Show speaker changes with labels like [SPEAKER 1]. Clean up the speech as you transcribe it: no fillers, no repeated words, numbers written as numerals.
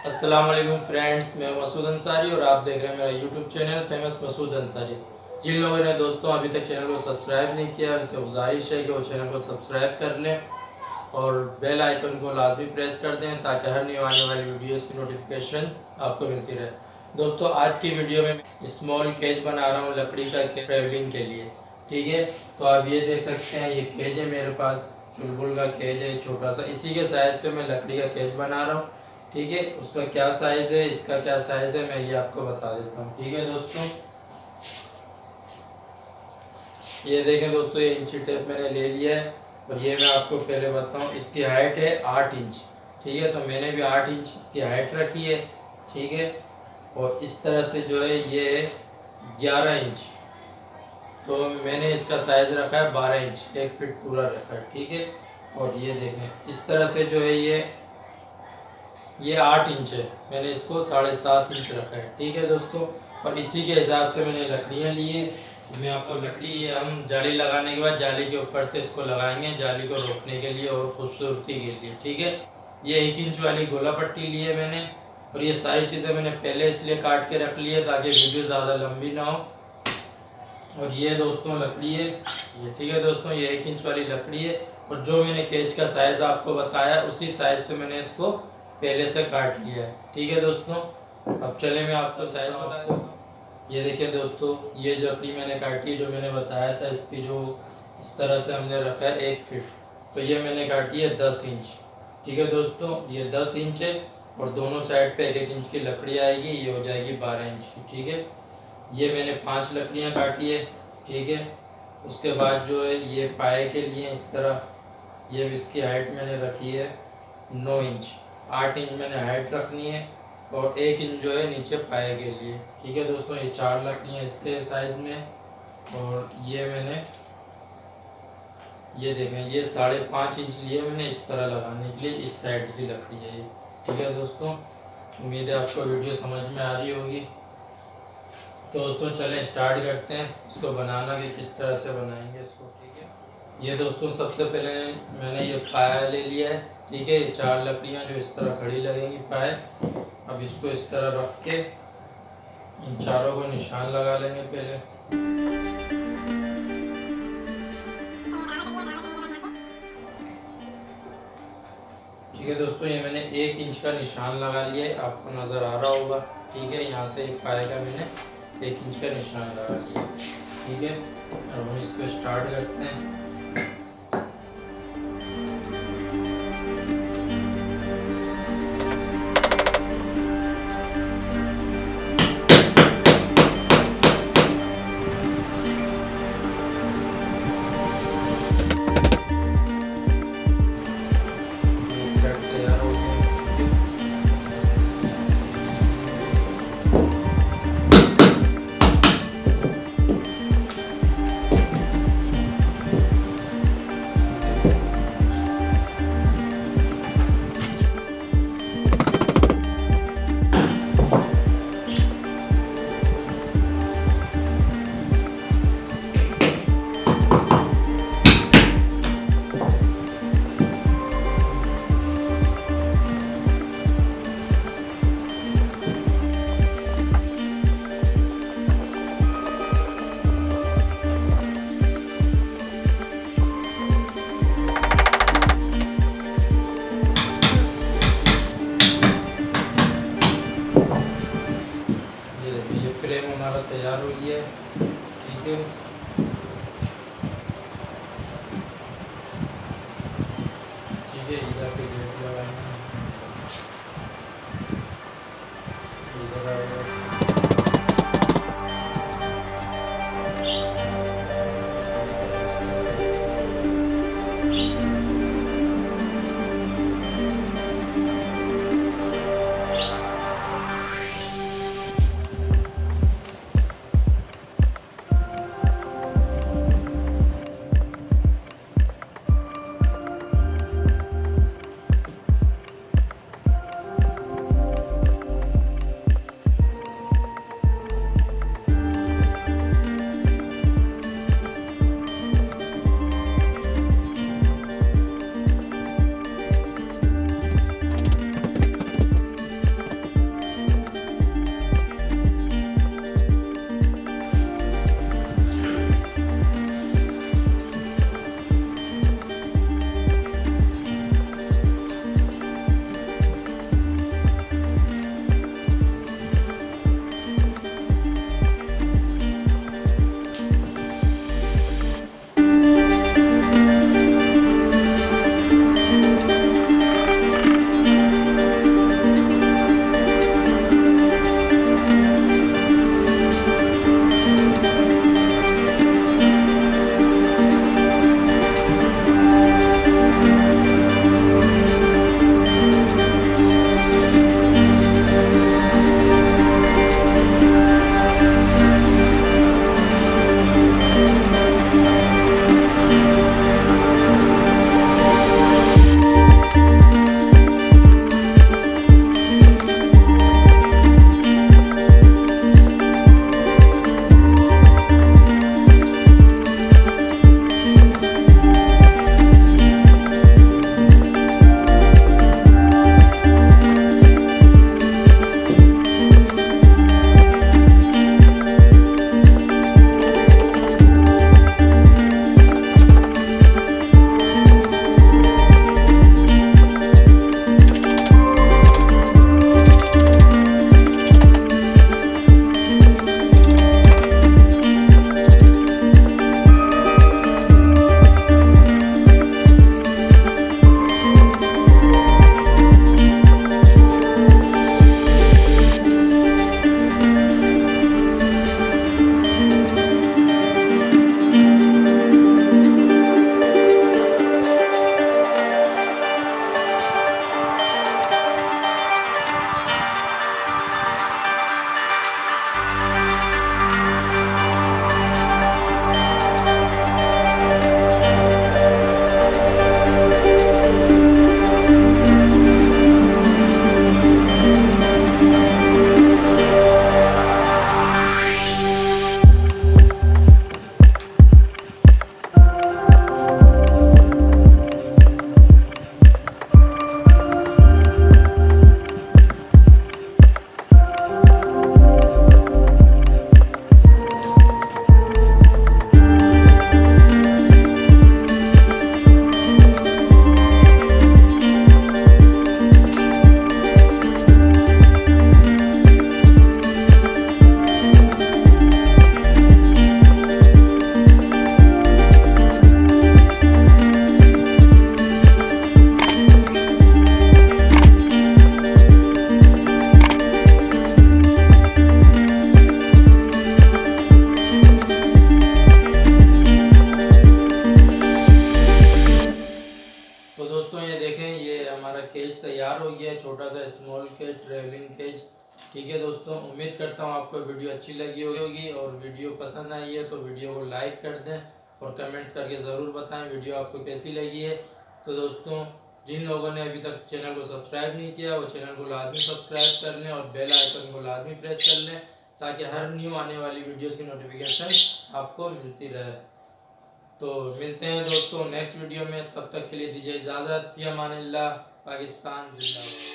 [SPEAKER 1] अस्सलाम वालेकुम फ्रेंड्स, मैं मसूद अंसारी और आप देख रहे हैं मेरा YouTube channel famous Masood Ansari. जिन लोगों ने दोस्तों अभी तक चैनल को सब्सक्राइब नहीं किया उनसे गुजारिश है कि वो चैनल को सब्सक्राइब कर लें और बेल आइकन को लाजमी प्रेस कर दें ताकि हर न्यू आने वाली वीडियोस की नोटिफिकेशंस आपको मिलती रहे। दोस्तों आज की वीडियो में स्मॉल केज बना रहा हूँ लकड़ी का ट्रैवलिंग के लिए। ठीक है, तो आप ये देख सकते हैं, ये केज है मेरे पास, चुलबुल का केज है छोटा सा। इसी के साइज़ पे मैं लकड़ी का केज बना रहा हूँ। ठीक है, उसका क्या साइज़ है, इसका क्या साइज़ है, मैं ये आपको बता देता हूँ। ठीक है दोस्तों, ये देखें दोस्तों, ये इंची टेप मैंने ले लिया है और ये मैं आपको पहले बताऊँ, इसकी हाइट है 8 इंच। ठीक है, तो मैंने भी 8 इंच इसकी हाइट रखी है। ठीक है, और इस तरह से जो है ये 11 इंच, तो मैंने इसका साइज़ रखा है 12 इंच, 1 फीट पूरा रखा है। ठीक है, और ये देखें इस तरह से जो है ये 8 इंच है, मैंने इसको 7.5 इंच रखा है। ठीक है दोस्तों, और इसी के हिसाब से मैंने लकड़ियाँ ली है। मैं आपको लकड़ी, ये हम जाली लगाने के बाद जाली के ऊपर से इसको लगाएंगे, जाली को रोकने के लिए और खूबसूरती के लिए। ठीक है, ये 1 इंच वाली गोला पट्टी ली है मैंने, और ये सारी चीज़ें मैंने पहले इसलिए काट के रख ली है ताकि वीडियो ज़्यादा लंबी ना हो। और ये दोस्तों लकड़ी है ये। ठीक है दोस्तों, ये 1 इंच वाली लकड़ी है और जो मैंने केज का साइज़ आपको बताया उसी साइज़ पे मैंने इसको पहले से काट लिया है। ठीक है दोस्तों, अब चले मैं आपको साइज़ बता दूँ। ये देखिए दोस्तों, ये जो लकड़ी मैंने काटी है, जो मैंने बताया था, इसकी जो इस तरह से हमने रखा है 1 फीट, तो ये मैंने काटी है 10 इंच। ठीक है दोस्तों, ये 10 इंच है और दोनों साइड पे 1-1 इंच की लकड़ी आएगी, ये हो जाएगी 12 इंच की। ठीक है, ये मैंने 5 लकड़ियाँ काटी है। ठीक है, उसके बाद जो है ये पाए के लिए इस तरह, ये इसकी हाइट मैंने रखी है 9 इंच, 8 इंच मैंने हाइट रखनी है और 1 इंच जो है नीचे पाए के लिए। ठीक है दोस्तों, ये 4 लकड़ियाँ इसके साइज़ में, और ये मैंने, ये देखें, ये 5.5 इंच लिए मैंने इस तरह लगाने के लिए, इस साइड की लकड़ी है ये। ठीक है दोस्तों, उम्मीद है आपको वीडियो समझ में आ रही होगी। तो दोस्तों चलें स्टार्ट करते हैं, इसको बनाना भी किस तरह से बनाएंगे इसको। ठीक है, ये दोस्तों सबसे पहले मैंने ये पाया ले लिया है। ठीक है, ये 4 लकड़ियाँ जो इस तरह खड़ी लगेंगी पाए। अब इसको इस तरह रख के इन चारों को निशान लगा लेंगे पहले। ठीक है दोस्तों, ये मैंने 1 इंच का निशान लगा लिया है, आपको नज़र आ रहा होगा। ठीक है, यहाँ से एक पाए का मैंने 1 इंच का निशान लगा लिया। ठीक है, अब हम इसको स्टार्ट करते हैं। फ्रेम हमारा तैयार हो गया है। ठीक है, ठीक है, इधर पे गेट लगाना है, इधर आएगा। Small cage, travelling cage. ठीक है दोस्तों, उम्मीद करता हूँ आपको वीडियो अच्छी लगी होगी, और वीडियो पसंद आई है तो वीडियो को लाइक कर दें और कमेंट्स करके ज़रूर बताएं वीडियो आपको कैसी लगी है। तो दोस्तों, जिन लोगों ने अभी तक चैनल को सब्सक्राइब नहीं किया वो चैनल को लाजमी सब्सक्राइब कर लें और बेल आइकन को लाजमी प्रेस कर लें, ताकि हर न्यू आने वाली वीडियोस की नोटिफिकेशन आपको मिलती रहे। तो मिलते हैं दोस्तों नेक्स्ट वीडियो में, तब तक के लिए दीजिए इजाज़त। फी अमानिल्लाह। पाकिस्तान जिंदाबाद।